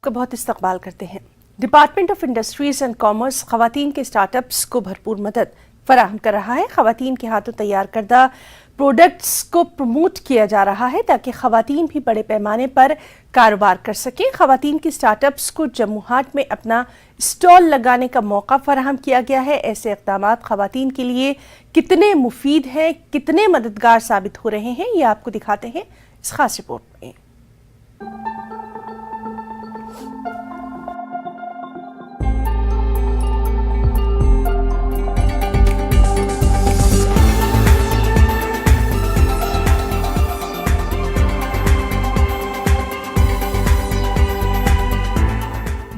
का बहुत इस्तकबाल करते हैं। Department of industries and commerce खवातीन के स्टार्टअप्स को भरपूर मदद फराहम कर रहा है। खवातीन के हाथों तैयार करदा प्रोडक्ट्स को प्रमोट किया जा रहा है ताकि खवातीन भी बड़े पैमाने पर कारोबार कर सकें। खवातीन के स्टार्टअप्स को जम्मू हाट में अपना स्टॉल लगाने का मौका फराहम किया गया है। ऐसे इक़दाम खवातीन के लिए कितने मुफीद हैं, कितने मददगार साबित हो रहे हैं, ये आपको दिखाते हैं इस खास रिपोर्ट में।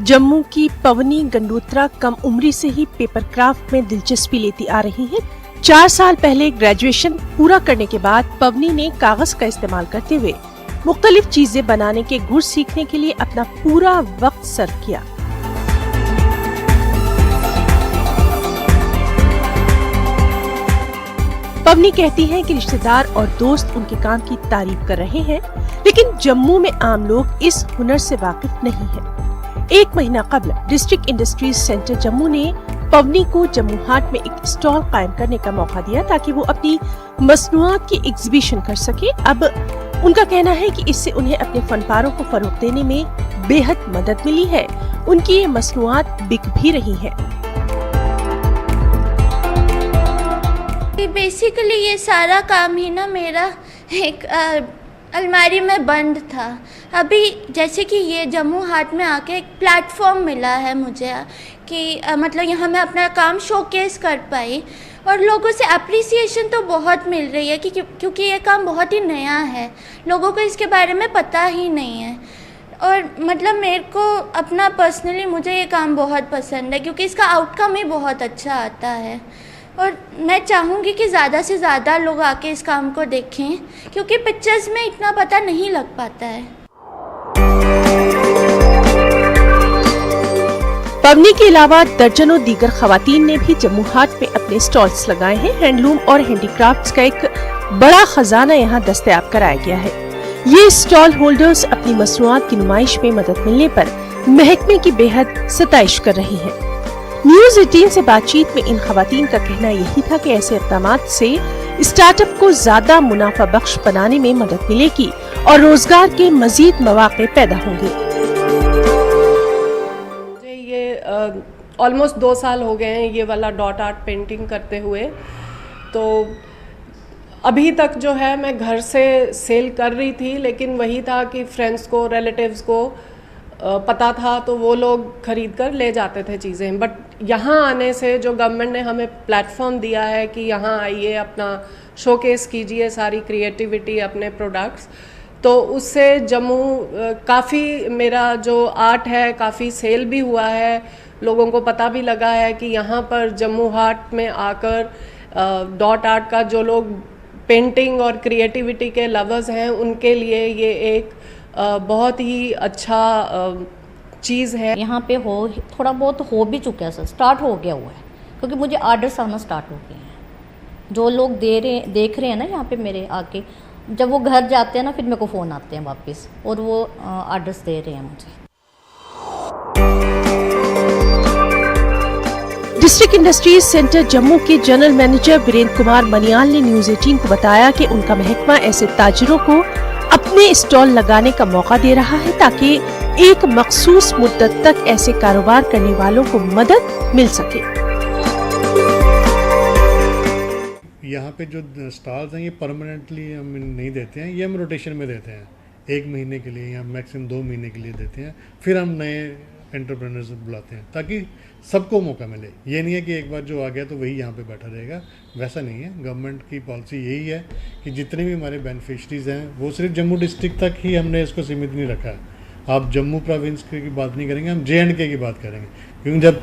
जम्मू की पवनी गंडोत्रा कम उम्री से ही पेपर क्राफ्ट में दिलचस्पी लेती आ रही हैं। 4 साल पहले ग्रेजुएशन पूरा करने के बाद पवनी ने कागज का इस्तेमाल करते हुए मुख्तलिफ चीजें बनाने के गुर सीखने के लिए अपना पूरा वक्त सर्व किया। पवनी कहती हैं कि रिश्तेदार और दोस्त उनके काम की तारीफ कर रहे हैं, लेकिन जम्मू में आम लोग इस हुनर से वाकिफ नहीं है। 1 महीना कबल डिस्ट्रिक्ट इंडस्ट्रीज सेंटर जम्मू ने पवनी को जम्मू हाट में एक स्टॉल कायम करने का मौका दिया ताकि वो अपनी मसनूआत की एग्जीबिशन कर सके। अब उनका कहना है कि इससे उन्हें अपने फनपारों को फरोग देने में बेहद मदद मिली है। उनकी ये मसनूआत बिक भी रही है। बेसिकली ये सारा काम ही ना मेरा एक अलमारी में बंद था। अभी जैसे कि ये जम्मू हाट में आके एक प्लेटफॉर्म मिला है मुझे कि मतलब यहाँ मैं अपना काम शोकेस कर पाई और लोगों से अप्रिसिएशन तो बहुत मिल रही है क्योंकि ये काम बहुत ही नया है, लोगों को इसके बारे में पता ही नहीं है। और मतलब मेरे को अपना पर्सनली मुझे ये काम बहुत पसंद है क्योंकि इसका आउटकम ही बहुत अच्छा आता है और मैं चाहूँगी कि ज़्यादा से ज़्यादा लोग आके इस काम को देखें क्योंकि पिक्चर्स में इतना पता नहीं लग पाता है। पवनी के अलावा दर्जनों दीगर खवातीन ने भी जम्मू हाट में अपने स्टॉल्स लगाए हैं। हैंडलूम और हैंडीक्राफ्ट्स का एक बड़ा खजाना यहाँ दस्तयाब कराया गया है। ये स्टॉल होल्डर्स अपनी मसनूआत की नुमाइश में मदद मिलने पर महकमे की बेहद सताइश कर रही हैं। न्यूज़ 18 से बातचीत में इन खवातीन का कहना यही था कि ऐसे इक़दामात से स्टार्टअप को ज्यादा मुनाफा बख्श बनाने में मदद मिलेगी और रोजगार के मजीद मौके पैदा होंगे। ये ऑलमोस्ट 2 साल हो गए हैं ये वाला डॉट आर्ट पेंटिंग करते हुए। तो अभी तक जो है मैं घर से सेल कर रही थी, लेकिन वही था कि फ्रेंड्स को, रिलेटिव्स को पता था तो वो लोग खरीद कर ले जाते थे चीज़ें। बट यहाँ आने से जो गवर्नमेंट ने हमें प्लेटफॉर्म दिया है कि यहाँ आइए, अपना शोकेस कीजिए सारी क्रिएटिविटी, अपने प्रोडक्ट्स, तो उससे जम्मू काफ़ी मेरा जो आर्ट है काफ़ी सेल भी हुआ है। लोगों को पता भी लगा है कि यहाँ पर जम्मू हाट में आकर डॉट आर्ट का जो लोग पेंटिंग और क्रिएटिविटी के लवर्स हैं उनके लिए ये एक बहुत ही अच्छा चीज़ है। यहाँ पे थोड़ा बहुत हो भी चुका है सर, स्टार्ट हो गया हुआ है क्योंकि मुझे आर्डर्स आना स्टार्ट हो गए हैं। जो लोग देख रहे हैं ना यहाँ पे मेरे आके, जब वो घर जाते हैं ना फिर मेरे को फ़ोन आते हैं वापस और वो आर्डर्स दे रहे हैं मुझे। डिस्ट्रिक्ट इंडस्ट्रीज सेंटर जम्मू के जनरल मैनेजर वीरेंद्र कुमार मनियाल ने न्यूज़ 18 को बताया कि उनका महकमा ऐसे ताजिरों को अपने स्टॉल लगाने का मौका दे रहा है ताकि एक मखसूस मुद्दत तक ऐसे कारोबार करने वालों को मदद मिल सके। यहाँ पे जो स्टॉल्स हैं ये परमानेंटली हम नहीं देते हैं, ये हम रोटेशन में देते हैं। 1 महीने के लिए या मैक्सिमम 2 महीने के लिए देते हैं, फिर हम नए एंटरप्रेन्योर्स बुलाते हैं ताकि सबको मौका मिले। ये नहीं है कि एक बार जो आ गया तो वही यहाँ पे बैठा रहेगा, वैसा नहीं है। गवर्नमेंट की पॉलिसी यही है कि जितने भी हमारे बेनिफिशरीज हैं वो सिर्फ जम्मू डिस्ट्रिक्ट तक ही हमने इसको सीमित नहीं रखा है। आप जम्मू प्रोविंस की बात नहीं करेंगे, हम JNK की बात करेंगे क्योंकि जब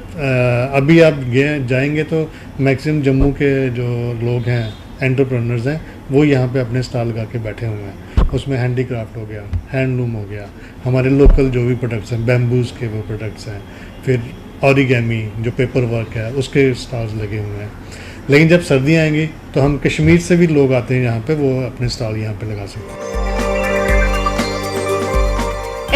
अभी आप जाएंगे तो मैक्सिमम जम्मू के जो लोग हैं, एंटरप्रेन्योर्स हैं, वो यहाँ पे अपने स्टॉल लगा के बैठे हुए हैं। उसमें हैंडीक्राफ्ट हो गया, हैंडलूम हो गया, हमारे लोकल जो भी प्रोडक्ट्स हैं, बैम्बूज़ के वो प्रोडक्ट्स हैं, फिर ऑरिगेमी जो पेपर वर्क है उसके स्टॉल्स लगे हुए हैं। लेकिन जब सर्दियाँ आएंगी तो हम कश्मीर से भी लोग आते हैं यहाँ पे, वो अपने स्टॉल यहाँ पे लगा सकते हैं।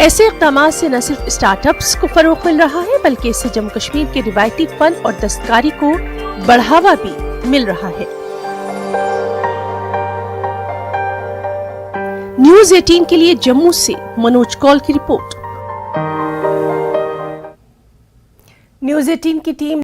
ऐसे इक़दाम से न सिर्फ स्टार्टअप्स को फरोग मिल रहा है बल्कि इससे जम्मू कश्मीर के रिवायती फन और दस्तकारी को बढ़ावा भी मिल रहा है। न्यूज़ 18 के लिए जम्मू से मनोज कौल की रिपोर्ट। न्यूज़ 18 की टीम